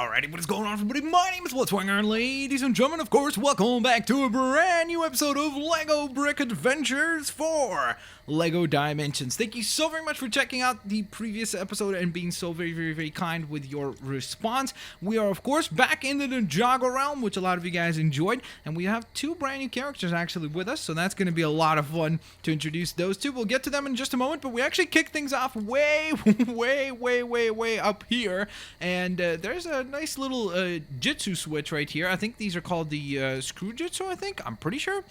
Alrighty, what is going on, everybody? My name is Blitzwinger, and ladies and gentlemen, of course, welcome back to a brand new episode of LEGO Brick Adventures 4 LEGO Dimensions. Thank you so very much for checking out the previous episode and being so very kind with your response. We are, of course, back in the Ninjago realm, which a lot of you guys enjoyed, and we have two brand new characters actually with us, so that's going to be a lot of fun to introduce those two. We'll get to them in just a moment, but we actually kick things off way up here, and there's a nice little jitsu switch right here. I think these are called the screw jitsu, I think. I'm pretty sure.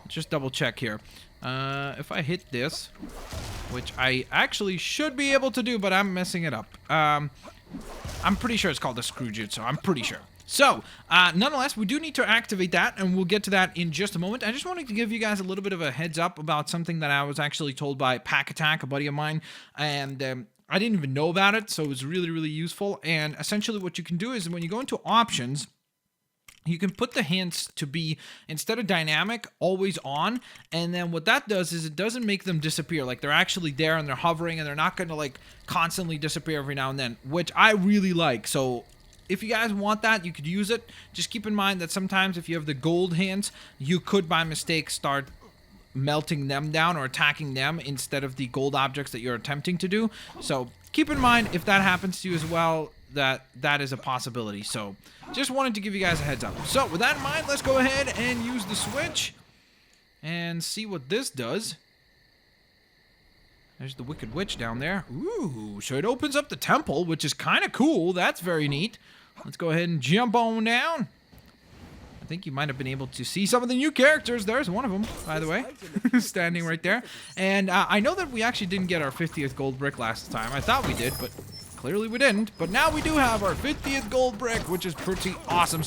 Just double check here. If I hit this, which I actually should be able to do, but I'm messing it up. I'm pretty sure it's called the screw jitsu. I'm pretty sure. So, nonetheless, we do need to activate that, and we'll get to that in just a moment. I just wanted to give you guys a little bit of a heads up about something that I was actually told by Pack Attack, a buddy of mine, and I didn't even know about it, so it was really useful. And essentially what you can do is when you go into options, you can put the hints to be, instead of dynamic, always on. And then what that does is it doesn't make them disappear. Like, they're actually there and they're hovering and they're not going to, like, constantly disappear every now and then, which I really like. So if you guys want that, you could use it. Just keep in mind that sometimes if you have the gold hints, you could by mistake start melting them down or attacking them instead of the gold objects that you're attempting to do. So keep in mind, if that happens to you as well, that is a possibility. So just wanted to give you guys a heads up. So with that in mind, let's go ahead and use the switch and see what this does. There's the Wicked Witch down there. Ooh, so it opens up the temple, which is kind of cool. That's very neat. Let's go ahead and jump on down. I think you might have been able to see some of the new characters. There's one of them, by the way, standing right there. And I know that we actually didn't get our 50th gold brick last time. I thought we did, but clearly we didn't. But now we do have our 50th gold brick, which is pretty awesome.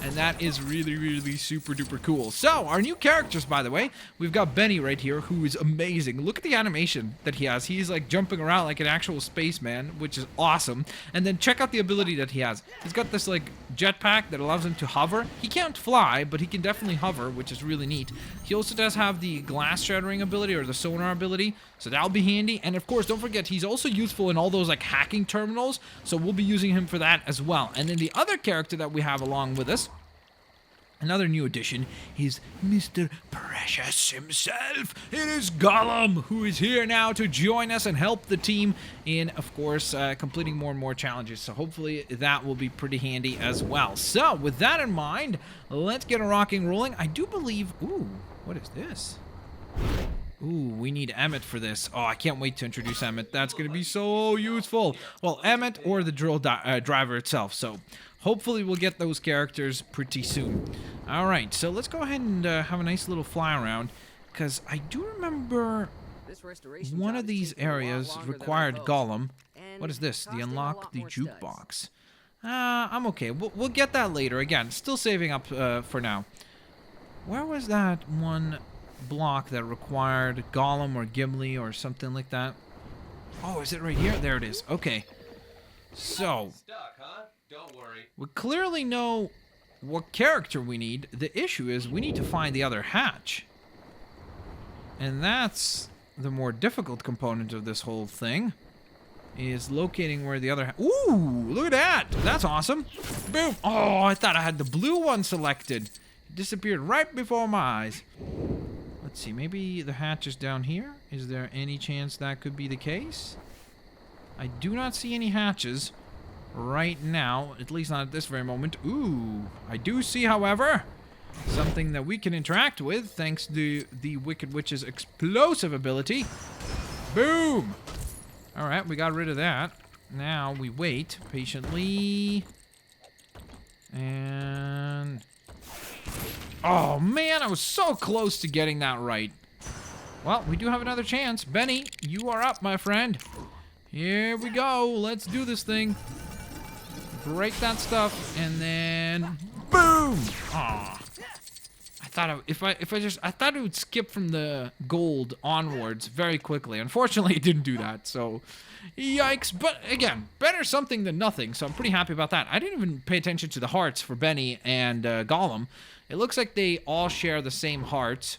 And that is really super duper cool. So, our new characters, by the way, we've got Benny right here, who is amazing. Look at the animation that he has. He's like jumping around like an actual spaceman, which is awesome. And then check out the ability that he has. He's got this like jetpack that allows him to hover. He can't fly, but he can definitely hover, which is really neat. He also does have the glass shattering ability or the sonar ability, so that'll be handy. And of course, don't forget, he's also useful in all those like hacking terminals, so we'll be using him for that as well. And then the other character that we have along with us, another new addition, is Mr. Precious himself. It is Gollum, who is here now to join us and help the team in, of course, completing more and more challenges. So hopefully that will be pretty handy as well. So with that in mind, let's get a rocking rolling. I do believe... Ooh, what is this? Ooh, we need Emmett for this. Oh, I can't wait to introduce Emmett. That's going to be so useful. Well, Emmett or the drill driver itself. So hopefully we'll get those characters pretty soon. All right, so let's go ahead and have a nice little fly around, because I do remember one of these areas required Gollum. What is this? The unlock the jukebox. I'm okay. We'll get that later. Again, still saving up for now. Where was that one block that required Gollum or Gimli or something like that? Oh, is it right here? There it is. Okay. So Don't worry. we clearly know what character we need. The issue is we need to find the other hatch. And that's the more difficult component of this whole thing, is locating where the other... Ooh, look at that. That's awesome. Boom. Oh, I thought I had the blue one selected. It disappeared right before my eyes. Let's see, maybe the hatch is down here? Is there any chance that could be the case? I do not see any hatches right now, at least not at this very moment. Ooh, I do see, however, something that we can interact with thanks to the Wicked Witch's explosive ability. Boom! Alright, we got rid of that. Now we wait patiently. And... oh man, I was so close to getting that right. Well, we do have another chance. Benny, you are up, my friend. Here we go. Let's do this thing. Break that stuff, and then boom! Aw. I thought I thought it would skip from the gold onwards very quickly. Unfortunately, it didn't do that. So, yikes! But again, better something than nothing. So I'm pretty happy about that. I didn't even pay attention to the hearts for Benny and Gollum. It looks like they all share the same hearts.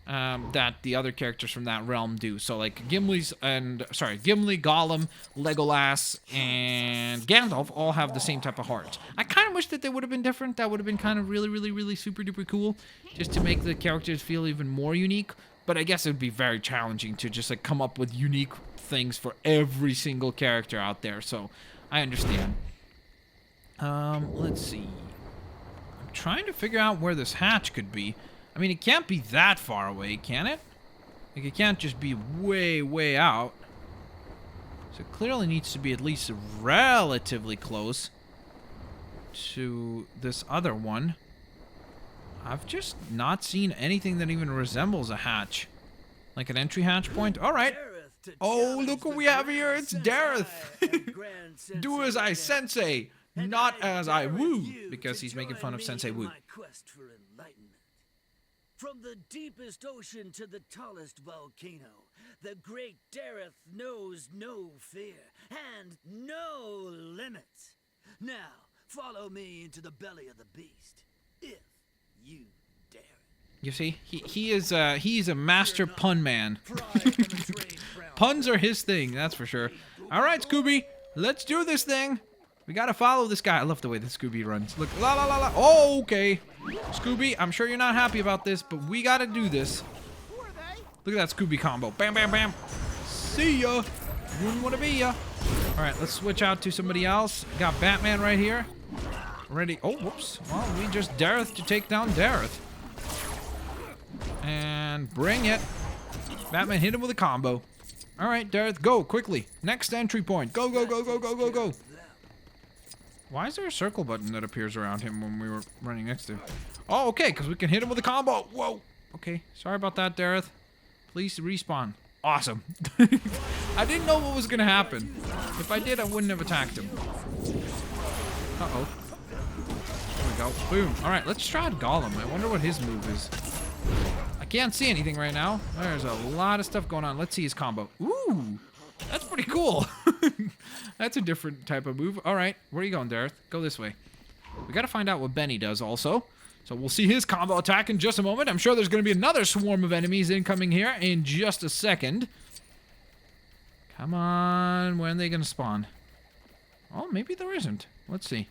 that the other characters from that realm do. So like Gimli, Gollum, Legolas, and Gandalf all have the same type of hearts. I kind of wish that they would have been different. That would have been kind of really, really, really super duper cool, just to make the characters feel even more unique. But I guess it would be very challenging to just like come up with unique things for every single character out there. So I understand. Let's see. I'm trying to figure out where this hatch could be. I mean, it can't be that far away, can it? Like, it can't just be way, way out. So it clearly needs to be at least relatively close to this other one. I've just not seen anything that even resembles a hatch. Like an entry hatch point? Alright. Oh, look what we have here. It's Darth. Do as I sensei, not as I woo. Because he's making fun of Sensei Wu. From the deepest ocean to the tallest volcano, the great Darth knows no fear and no limits. Now, follow me into the belly of the beast, if you dare. You see, he's a master pun man. Puns are his thing, that's for sure. All right, Scooby, let's do this thing. We gotta follow this guy. I love the way the Scooby runs. Look, la la la la. Oh, okay. Scooby, I'm sure you're not happy about this, but we gotta do this. Look at that Scooby combo. Bam, bam, bam. See ya. Wouldn't wanna be ya. All right, let's switch out to somebody else. Got Batman right here. Ready. Oh, whoops. Well, we just Darth to take down Darth. And bring it. Batman hit him with a combo. All right, Darth, go quickly. Next entry point. Go, go, go, go, go, go, go. Why is there a circle button that appears around him when we were running next to him? Oh, okay, because we can hit him with a combo. Whoa. Okay, sorry about that, Darth. Please respawn. Awesome. I didn't know what was going to happen. If I did, I wouldn't have attacked him. Uh-oh. There we go. Boom. All right, let's try Gollum. I wonder what his move is. I can't see anything right now. There's a lot of stuff going on. Let's see his combo. Ooh, that's pretty cool. That's a different type of move. All right, where are you going, Darth? Go this way. We got to find out what Benny does also. So we'll see his combo attack in just a moment. I'm sure there's going to be another swarm of enemies incoming here in just a second. Come on, when are they going to spawn? Oh, maybe there isn't. Let's see.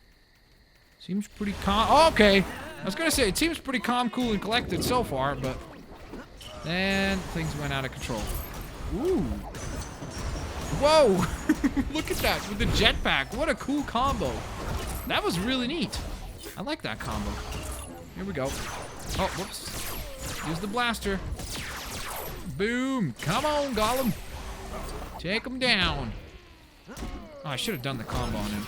Seems pretty calm. Oh, okay. I was going to say, it seems pretty calm, cool, and collected so far, but then things went out of control. Ooh. Whoa! Look at that with the jetpack. What a cool combo. That was really neat. I like that combo. Here we go. Oh, whoops. Use the blaster. Boom. Come on, Gollum. Take him down. Oh, I should have done the combo on him.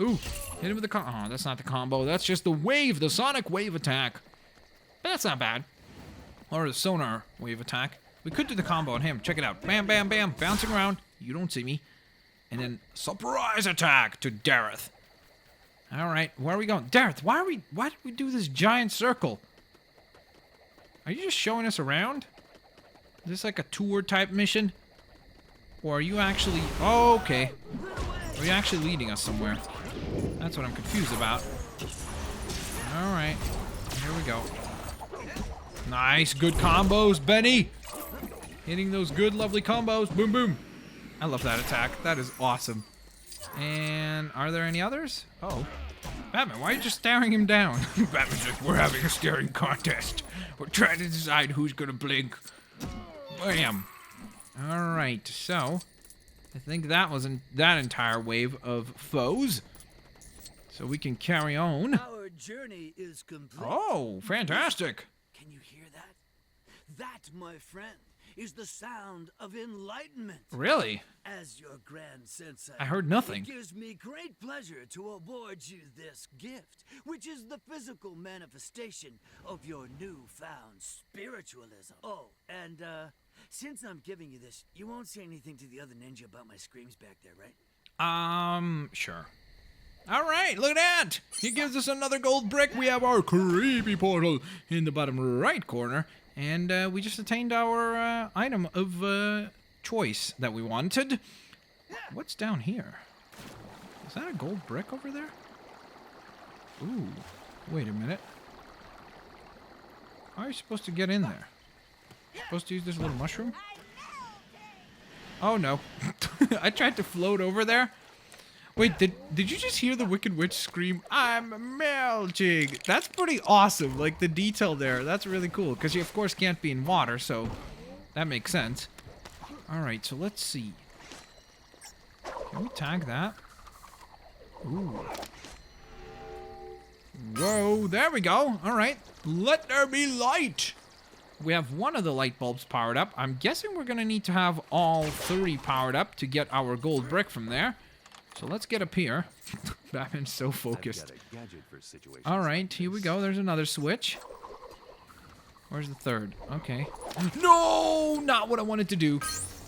Ooh. Hit him with the combo. Oh, that's not the combo. That's just the wave, the sonic wave attack. But that's not bad. Or the sonar wave attack. We could do the combo on him. Check it out. Bam, bam, bam. Bouncing around. You don't see me. And then surprise attack to Darth. All right, where are we going? Darth, why did we do this giant circle? Are you just showing us around? Is this like a tour type mission? Or are you actually... Oh, okay. Are you actually leading us somewhere? That's what I'm confused about. All right, here we go. Nice, good combos, Benny. Hitting those good, lovely combos. Boom, boom. I love that attack. That is awesome. And are there any others? Oh. Batman, why are you just staring him down? Batman's like, we're having a staring contest. We're trying to decide who's gonna blink. Bam. Alright, so I think that was that entire wave of foes. So we can carry on. Our journey is complete. Oh, fantastic. Can you hear that? That, my friend, is the sound of enlightenment. Really? As your grand sensei, I heard nothing. It gives me great pleasure to award you this gift, which is the physical manifestation of your newfound spiritualism. Oh, and since I'm giving you this, you won't say anything to the other ninja about my screams back there, right? Sure. All right, look at that. He gives us another gold brick. We have our creepy portal in the bottom right corner. And we just attained our item of choice that we wanted. What's down here? Is that a gold brick over there? Ooh, wait a minute. How are you supposed to get in there? Supposed to use this little mushroom? Oh no. I tried to float over there. Wait, did you just hear the Wicked Witch scream, "I'm melting"? That's pretty awesome. Like the detail there. That's really cool. Because you of course can't be in water, so that makes sense. Alright, so let's see. Can we tag that? Ooh. Whoa, there we go. Alright. Let there be light. We have one of the light bulbs powered up. I'm guessing we're going to need to have all 3 powered up to get our gold brick from there. So let's get up here. Batman's so focused. Alright, here we go. There's another switch. Where's the 3rd? Okay. No! Not what I wanted to do.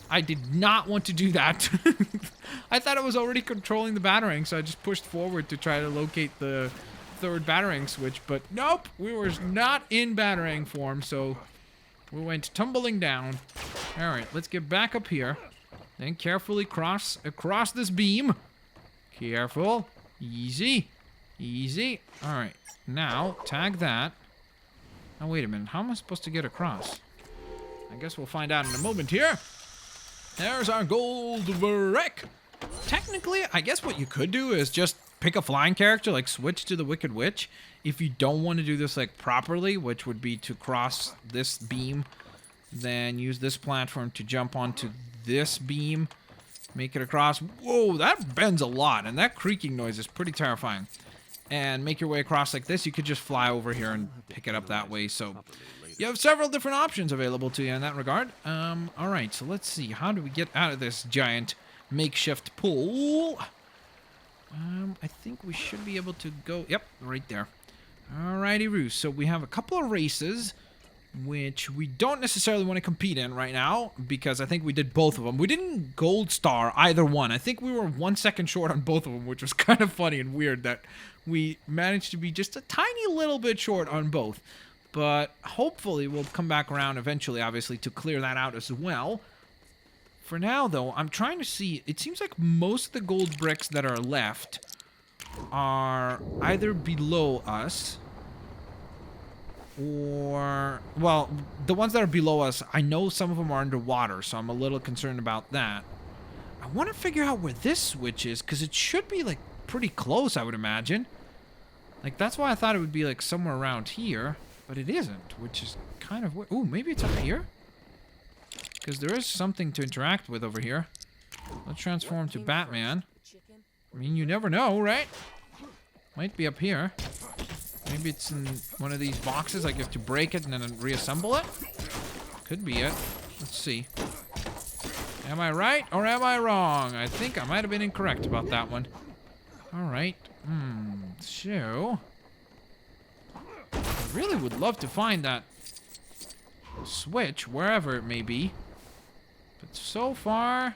I did not want to do that. I thought it was already controlling the batarang, so I just pushed forward to try to locate the 3rd batarang switch. But nope, we were not in batarang form, so we went tumbling down. Alright, let's get back up here. Then carefully cross across this beam. Careful. Easy. Easy. Alright, now tag that. Now wait a minute, how am I supposed to get across? I guess we'll find out in a moment here. There's our gold brick. Technically, I guess what you could do is just pick a flying character, like switch to the Wicked Witch. If you don't want to do this like properly, which would be to cross this beam, then use this platform to jump onto this beam, make it across. Whoa, that bends a lot, and that creaking noise is pretty terrifying. And make your way across like this. You could just fly over here and pick it up that way. So you have several different options available to you in that regard. All right, so let's see. How do we get out of this giant makeshift pool? I think we should be able to go... Yep, right there. Alrighty, Roo. So we have a couple of races, which we don't necessarily want to compete in right now, because I think we did both of them. We didn't gold star either one. I think we were 1 second short on both of them, which was kind of funny and weird that we managed to be just a tiny little bit short on both. But hopefully we'll come back around eventually, obviously, to clear that out as well. For now, though, I'm trying to see... It seems like most of the gold bricks that are left are either below us or... Well, the ones that are below us, I know some of them are underwater, so I'm a little concerned about that. I want to figure out where this switch is, because it should be, like, pretty close, I would imagine. Like, that's why I thought it would be, like, somewhere around here, but it isn't, which is kind of... Ooh, maybe it's up here? Because there is something to interact with over here. Let's transform to Batman. I mean, you never know, right? Might be up here. Maybe it's in one of these boxes. Like, you have to break it and then reassemble it. Could be it. Let's see. Am I right or am I wrong? I think I might have been incorrect about that one. Alright. So... I really would love to find that switch, wherever it may be. But so far,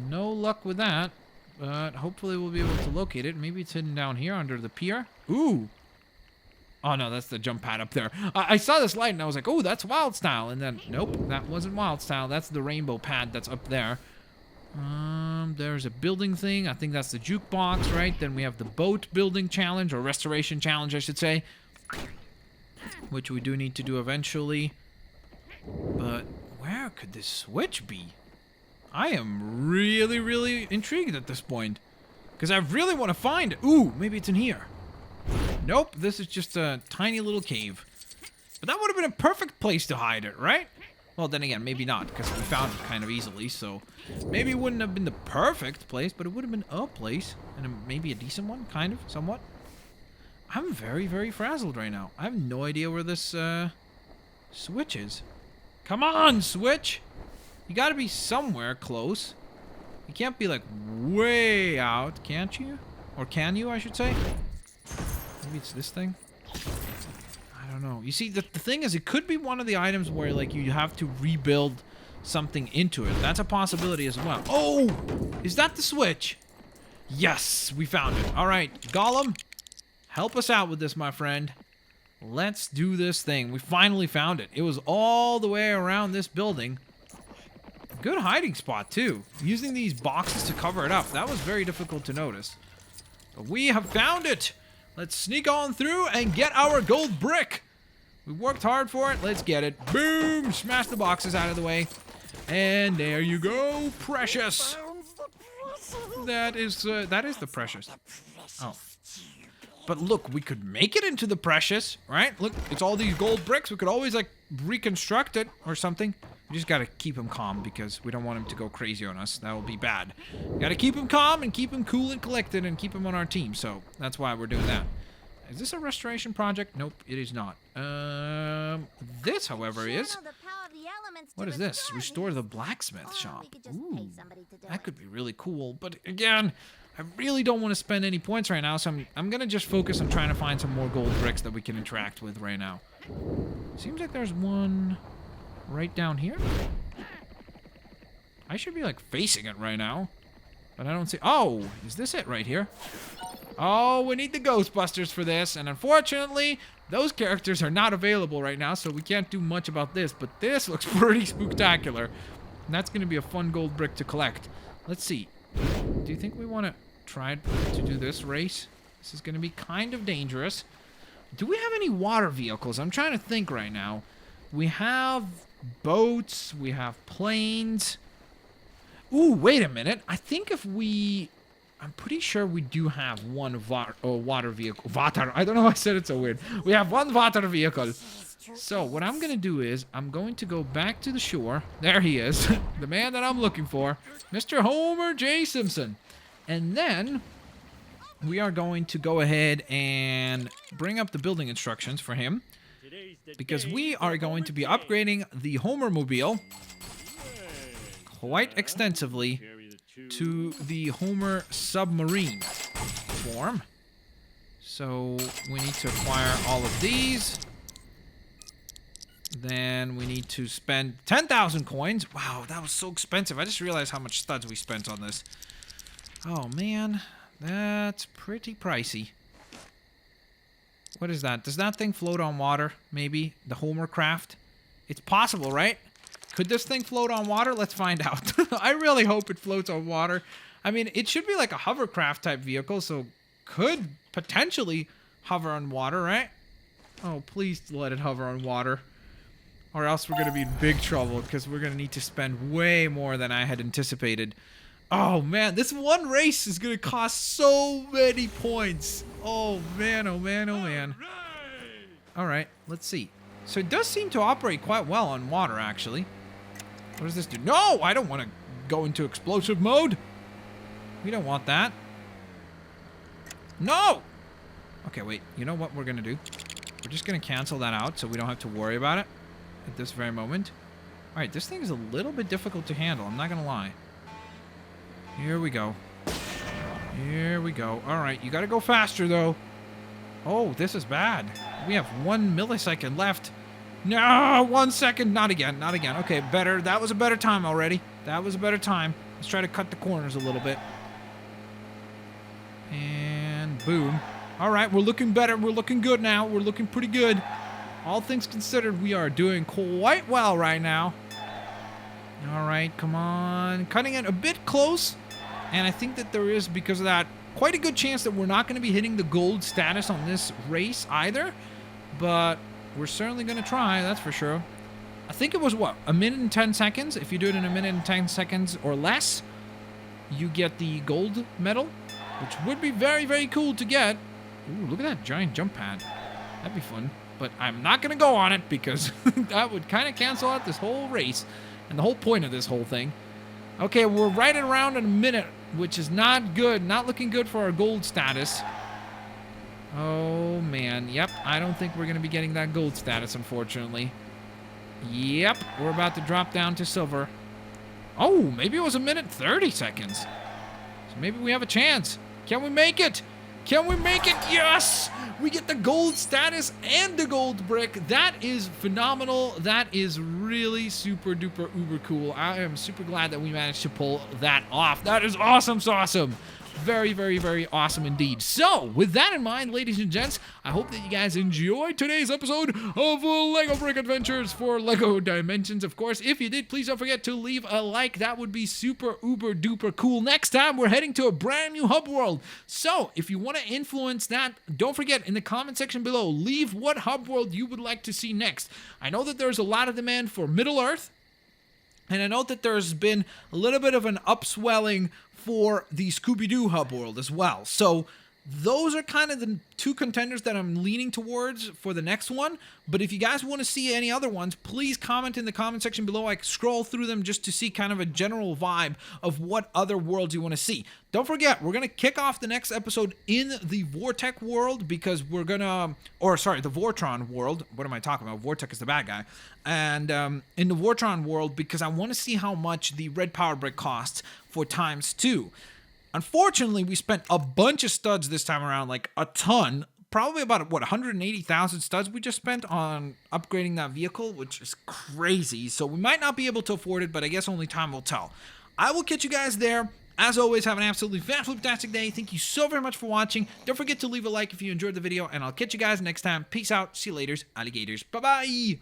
no luck with that. But hopefully we'll be able to locate it. Maybe it's hidden down here under the pier. Ooh! Oh no, that's the jump pad up there. I saw this light and I was like, oh, that's wild style. And then, nope, that wasn't wild style. That's the rainbow pad that's up there. There's a building thing. I think that's the jukebox, right? Then we have the boat building challenge, or restoration challenge, I should say. Which we do need to do eventually. But where could this switch be? I am really, really intrigued at this point. Because I really want to find it. Ooh, maybe it's in here. Nope, this is just a tiny little cave. But that would have been a perfect place to hide it, right? Well, then again, maybe not, because we found it kind of easily, so... Maybe it wouldn't have been the perfect place, but it would have been a place. And maybe a decent one, kind of, somewhat. I'm very, very frazzled right now. I have no idea where this, switch is. Come on, switch! You gotta be somewhere close. You can't be, like, way out, can't you? Or can you, I should say? Maybe it's this thing? I don't know. You see, the thing is, it could be one of the items where, like, you have to rebuild something into it. That's a possibility as well. Oh! Is that the switch? Yes! We found it. Alright, Gollum, help us out with this, my friend. Let's do this thing. We finally found it. It was all the way around this building. Good hiding spot, too. Using these boxes to cover it up. That was very difficult to notice. But we have found it! Let's sneak on through and get our gold brick! We worked hard for it. Let's get it. Boom! Smash the boxes out of the way. And there you go. Precious. That is the precious. Oh. But look, we could make it into the precious, right? Look, it's all these gold bricks. We could always, like, reconstruct it or something. We just gotta keep him calm because we don't want him to go crazy on us. That will be bad. Gotta keep him calm and keep him cool and collected and keep him on our team. So that's why we're doing that. Is this a restoration project? Nope, it is not. This, however, is... What is this? Restore the blacksmith shop. Ooh, that could be really cool. But again, I really don't want to spend any points right now, so I'm going to just focus on trying to find some more gold bricks that we can interact with right now. Seems like there's one right down here. I should be, like, facing it right now. But I don't see... Oh, is this it right here? Oh, we need the Ghostbusters for this. And unfortunately, those characters are not available right now, so we can't do much about this. But this looks pretty spectacular. And that's going to be a fun gold brick to collect. Let's see. Do you think we want to try to do this race? This is going to be kind of dangerous. Do we have any water vehicles? I'm trying to think right now. We have boats. We have planes. Ooh, wait a minute. I think if we... I'm pretty sure we do have one water vehicle. Water. I don't know why I said it so weird. We have one water vehicle. So what I'm going to do is I'm going to go back to the shore. There he is. The man that I'm looking for. Mr. Homer J. Simpson. And then we are going to go ahead and bring up the building instructions for him. Because we are going to be upgrading the Homer Mobile quite extensively to the Homer submarine form. So we need to acquire all of these. Then we need to spend 10,000 coins. Wow, that was so expensive. I just realized how much studs we spent on this. Oh man, that's pretty pricey. What is that? Does that thing float on water? Maybe the Homer craft? It's possible, right? Could this thing float on water? Let's find out. I really hope it floats on water. I mean, it should be like a hovercraft type vehicle, so could potentially hover on water, right? Oh, please let it hover on water. Or else we're going to be in big trouble because we're going to need to spend way more than I had anticipated. Oh, man. This one race is going to cost so many points. Oh, man. Oh, man. Oh, man. All right. Let's see. So it does seem to operate quite well on water, actually. What does this do? No! I don't want to go into explosive mode. We don't want that. No! Okay, wait. You know what we're going to do? We're just going to cancel that out so we don't have to worry about it at this very moment. All right, this thing is a little bit difficult to handle. I'm not going to lie. Here we go. Here we go. All right, you got to go faster, though. Oh, this is bad. We have 1 millisecond left. No, 1 second. Not again. Not again. Okay, better. That was a better time already. That was a better time. Let's try to cut the corners a little bit. And boom. All right, we're looking better. We're looking good now. We're looking pretty good. All things considered, we are doing quite well right now. All right, come on. Cutting it a bit close. And I think that there is, because of that, quite a good chance that we're not going to be hitting the gold status on this race either. But we're certainly going to try, that's for sure. I think it was, what, 1 minute and 10 seconds? If you do it in 1 minute and 10 seconds or less, you get the gold medal, which would be very, very cool to get. Ooh, look at that giant jump pad. That'd be fun. But I'm not going to go on it because that would kind of cancel out this whole race and the whole point of this whole thing. Okay, we're right at around in 1 minute, which is not good. Not looking good for our gold status. Oh, man. Yep, I don't think we're going to be getting that gold status, unfortunately. Yep, we're about to drop down to silver. Oh, maybe it was 1 minute 30 seconds. So maybe we have a chance. Can we make it? Can we make it? Yes! We get the gold status and the gold brick. That is phenomenal. That is really super duper uber cool. I am super glad that we managed to pull that off. That is awesome, awesome. Very, very, very awesome indeed. So, with that in mind, ladies and gents, I hope that you guys enjoyed today's episode of Lego Brick Adventures for Lego Dimensions. Of course, if you did, please don't forget to leave a like. That would be super, uber, duper cool. Next time, we're heading to a brand new hub world. So, if you want to influence that, don't forget, in the comment section below, leave what hub world you would like to see next. I know that there's a lot of demand for Middle-earth, and I know that there's been a little bit of an upswelling for the Scooby-Doo hub world as well. So those are kind of the two contenders that I'm leaning towards for the next one. But if you guys want to see any other ones, please comment in the comment section below. I scroll through them just to see kind of a general vibe of what other worlds you want to see. Don't forget, we're going to kick off the next episode in the Vortec world because we're going to, the Vortron world. What am I talking about? Vortec is the bad guy. And in the Vortron world, because I want to see how much the red power brick costs for ×2. Unfortunately, we spent a bunch of studs this time around, like a ton. Probably about, 180,000 studs we just spent on upgrading that vehicle, which is crazy. So we might not be able to afford it, but I guess only time will tell. I will catch you guys there. As always, have an absolutely fantastic day. Thank you so very much for watching. Don't forget to leave a like if you enjoyed the video, and I'll catch you guys next time. Peace out. See you later, alligators. Bye-bye.